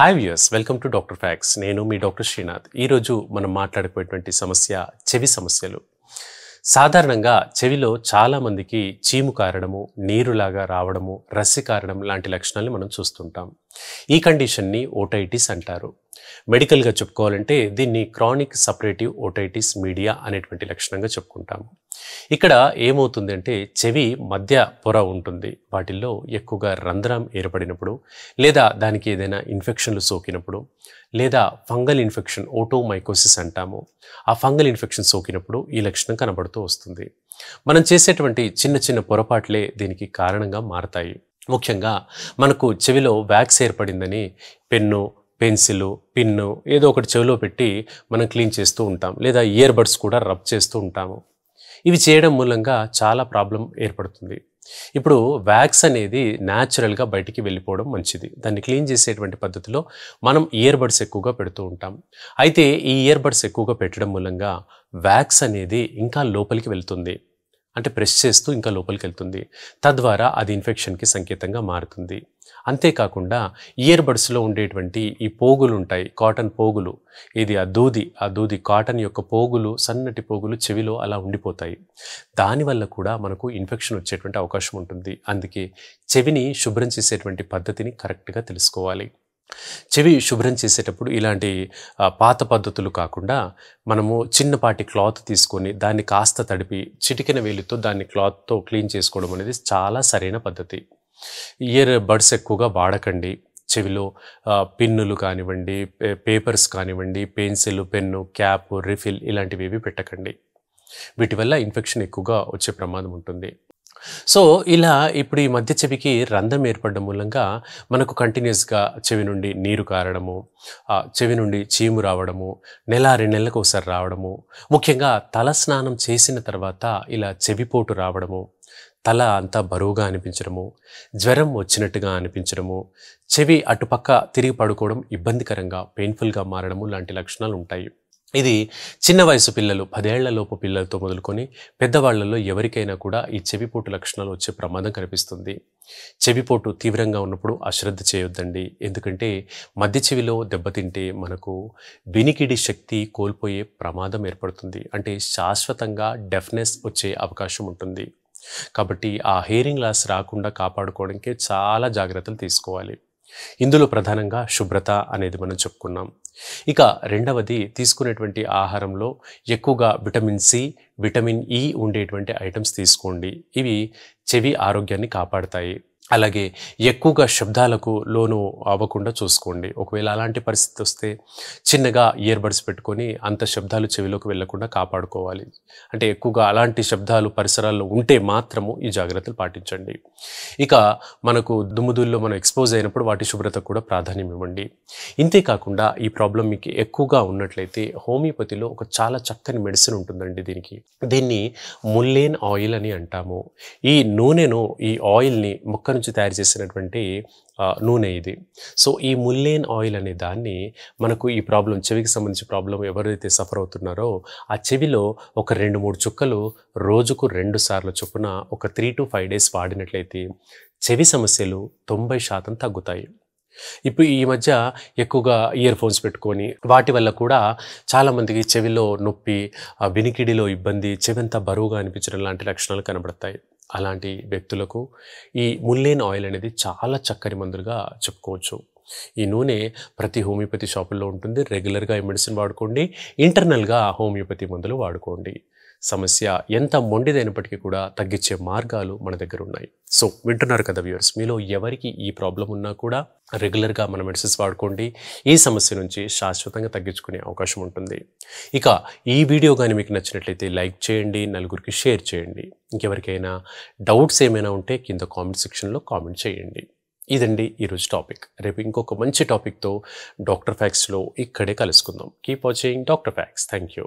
Hi viewers, welcome to doctor fax. నేను మీ doctor Srinath. ఈరోజు మనం మాట్లాడుకునేటువంటి సమస్య చెవి సమస్యలు. సాధారణంగా చెవిలో చాలామందికి చీము కారడము, నీరులాగా రావడము, రస్సి కారడం లాంటి లక్షణాలను మనం చూస్తుంటాం. ఈ కండిషన్ని ఓటైటిస్ అంటారు. మెడికల్గా చెప్పుకోవాలంటే దీన్ని క్రానిక్ సపరేటివ్ ఓటైటిస్ మీడియా అనేటువంటి లక్షణంగా చెప్పుకుంటాము. ఇక్కడ ఏమవుతుంది అంటే చెవి మధ్య పొర ఉంటుంది. వాటిల్లో ఎక్కువగా రంధ్రం ఏర్పడినప్పుడు, లేదా దానికి ఏదైనా ఇన్ఫెక్షన్లు సోకినప్పుడు, లేదా ఫంగల్ ఇన్ఫెక్షన్ ఓటోమైకోసిస్ అంటాము, ఆ ఫంగల్ ఇన్ఫెక్షన్ సోకినప్పుడు ఈ లక్షణం కనబడుతూ వస్తుంది. మనం చేసేటువంటి చిన్న చిన్న పొరపాట్లే దీనికి కారణంగా మారతాయి. ముఖ్యంగా మనకు చెవిలో వ్యాక్స్ ఏర్పడిందని పెన్ను, పెన్సిలు, పిన్ను ఏదో ఒకటి చెవిలో పెట్టి మనం క్లీన్ చేస్తూ ఉంటాం, లేదా ఇయర్ బడ్స్ కూడా రబ్ చేస్తూ ఉంటాము. ఇవి చేయడం మూలంగా చాలా ప్రాబ్లం ఏర్పడుతుంది. ఇప్పుడు వ్యాక్స్ అనేది న్యాచురల్గా బయటికి వెళ్ళిపోవడం మంచిది. దాన్ని క్లీన్ చేసేటువంటి పద్ధతిలో మనం ఇయర్ బడ్స్ ఎక్కువగా పెడుతూ ఉంటాం. అయితే ఈ ఇయర్ బడ్స్ ఎక్కువగా పెట్టడం మూలంగా వ్యాక్స్ అనేది ఇంకా లోపలికి వెళ్తుంది. అంటే ప్రెస్ చేస్తూ ఇంకా లోపలికి వెళ్తుంది. తద్వారా అది ఇన్ఫెక్షన్కి సంకేతంగా మారుతుంది. అంతేకాకుండా ఇయర్ బడ్స్లో ఉండేటువంటి ఈ పోగులు ఉంటాయి, కాటన్ పోగులు, ఇది ఆ దూది కాటన్ యొక్క పోగులు, సన్నటి పోగులు చెవిలో అలా ఉండిపోతాయి. దానివల్ల కూడా మనకు ఇన్ఫెక్షన్ వచ్చేటువంటి అవకాశం ఉంటుంది. అందుకే చెవిని శుభ్రం చేసేటువంటి పద్ధతిని కరెక్ట్గా తెలుసుకోవాలి. చెవి శుభ్రం చేసేటప్పుడు ఇలాంటి పాత పద్ధతులు కాకుండా మనము చిన్నపాటి క్లాత్ తీసుకొని దాన్ని కాస్త తడిపి చిటికెన వేలితో దాన్ని క్లాత్తో క్లీన్ చేసుకోవడం అనేది చాలా సరైన పద్ధతి. ఇయర్ బడ్స్ ఎక్కువగా వాడకండి. చెవిలో పిన్నులు కానివ్వండి, పేపర్స్ కానివ్వండి, పెన్సిల్, పెన్ను, క్యాప్, రిఫిల్ ఇలాంటివి ఏవి పెట్టకండి. వీటి వల్ల ఇన్ఫెక్షన్ ఎక్కువగా వచ్చే ప్రమాదం ఉంటుంది. సో ఇలా ఇప్పుడు ఈ మధ్య చెవికి రంధ్రం ఏర్పడడం మూలంగా మనకు కంటిన్యూస్గా చెవి నుండి నీరు కారడము, చెవి నుండి చీము రావడము, నెల 2 నెలలకు ఒకసారి రావడము, ముఖ్యంగా తల స్నానం చేసిన తర్వాత ఇలా చెవిపోటు రావడము, తల అంతా బరువుగా అనిపించడము, జ్వరం వచ్చినట్టుగా అనిపించడము, చెవి అటుపక్క తిరిగి పడుకోవడం ఇబ్బందికరంగా పెయిన్ఫుల్గా మారడము లాంటి లక్షణాలు ఉంటాయి. ఇది చిన్న వయసు పిల్లలు, 10 ఏళ్ల లోపు పిల్లలతో మొదలుకొని పెద్దవాళ్లలో ఎవరికైనా కూడా ఈ చెవిపోటు లక్షణాలు వచ్చే ప్రమాదం కనిపిస్తుంది. చెవిపోటు తీవ్రంగా ఉన్నప్పుడు అశ్రద్ధ చేయొద్దండి. ఎందుకంటే మధ్య చెవిలో దెబ్బతింటే మనకు వినికిడి శక్తి కోల్పోయే ప్రమాదం ఏర్పడుతుంది. అంటే శాశ్వతంగా డెఫ్నెస్ వచ్చే అవకాశం ఉంటుంది. కాబట్టి ఆ హియరింగ్ లాస్ రాకుండా కాపాడుకోవడానికి చాలా జాగ్రత్తలు తీసుకోవాలి. ఇందులో ప్రధానంగా శుభ్రత అనేది మనం చెప్పుకున్నాం. ఇక రెండవది, తీసుకునేటువంటి ఆహారంలో ఎక్కువగా విటమిన్ సి, విటమిన్ ఇ ఉండేటువంటి ఐటమ్స్ తీసుకోండి. ఇవి చెవి ఆరోగ్యాన్ని కాపాడతాయి. అలాగే ఎక్కువగా శబ్దాలకు లోను అవ్వకుండా చూసుకోండి. ఒకవేళ అలాంటి పరిస్థితి వస్తే చిన్నగా ఇయర్ బడ్స్ పెట్టుకొని అంత శబ్దాలు చెవిలోకి వెళ్లకుండా కాపాడుకోవాలి. అంటే ఎక్కువగా అలాంటి శబ్దాలు పరిసరాల్లో ఉంటే మాత్రము ఈ జాగ్రత్తలు పాటించండి. ఇక మనకు దుమ్ముదుల్లో మనం ఎక్స్పోజ్ అయినప్పుడు వాటి శుభ్రతకు కూడా ప్రాధాన్యం ఇవ్వండి. ఇంతేకాకుండా ఈ ప్రాబ్లం మీకు ఎక్కువగా ఉన్నట్లయితే హోమియోపతిలో ఒక చాలా చక్కని మెడిసిన్ ఉంటుందండి. దీన్ని ముల్లేన్ ఆయిల్ అని అంటాము. ఈ నూనెను, ఈ ఆయిల్ని మొక్క నుంచి తయారు చేసినటువంటి నూనె ఇది. సో ఈ ముల్లేన్ ఆయిల్ అనే దాన్ని మనకు ఈ ప్రాబ్లం, చెవికి సంబంధించిన ప్రాబ్లం ఎవరైతే సఫర్ అవుతున్నారో ఆ చెవిలో ఒక 2-3 చుక్కలు రోజుకు 2 సార్లు చొప్పున ఒక 3 to 5 days వాడినట్లయితే చెవి సమస్యలు 90% తగ్గుతాయి. ఇప్పుడు ఈ మధ్య ఎక్కువగా ఇయర్ ఫోన్స్ పెట్టుకొని వాటి వల్ల కూడా చాలామందికి చెవిలో నొప్పి, వినికిడిలో ఇబ్బంది, చెవంతా బరువుగా అనిపించడం లాంటి లక్షణాలు కనబడతాయి. అలాంటి వ్యక్తులకు ఈ ముల్లేన్ ఆయిల్ అనేది చాలా చక్కని మందులుగా చెప్పుకోవచ్చు. ఈ నూనె ప్రతి హోమియోపతి షాపుల్లో ఉంటుంది. రెగ్యులర్గా ఈ మెడిసిన్ వాడుకోండి, ఇంటర్నల్గా హోమియోపతి మందులు వాడుకోండి. సమస్య ఎంత మొండిదైనప్పటికీ కూడా తగ్గించే మార్గాలు మన దగ్గర ఉన్నాయి. సో వింటున్నారు కదా వ్యూవర్స్, మీలో ఎవరికి ఈ ప్రాబ్లం ఉన్నా కూడా రెగ్యులర్గా మన మెడిసిన్స్ వాడుకోండి. ఈ సమస్య నుంచి శాశ్వతంగా తగ్గించుకునే అవకాశం ఉంటుంది. ఇక ఈ వీడియో కానీ మీకు నచ్చినట్లయితే లైక్ చేయండి, నలుగురికి షేర్ చేయండి. ఇంకెవరికైనా డౌట్స్ ఏమైనా ఉంటే కింద కామెంట్ సెక్షన్లో కామెంట్ చేయండి. ఇదండి ఈరోజు టాపిక్. రేపు ఇంకొక మంచి టాపిక్తో డాక్టర్ ఫ్యాక్స్లో ఇక్కడే కలుసుకుందాం. Keep watching doctor fax. Thank you.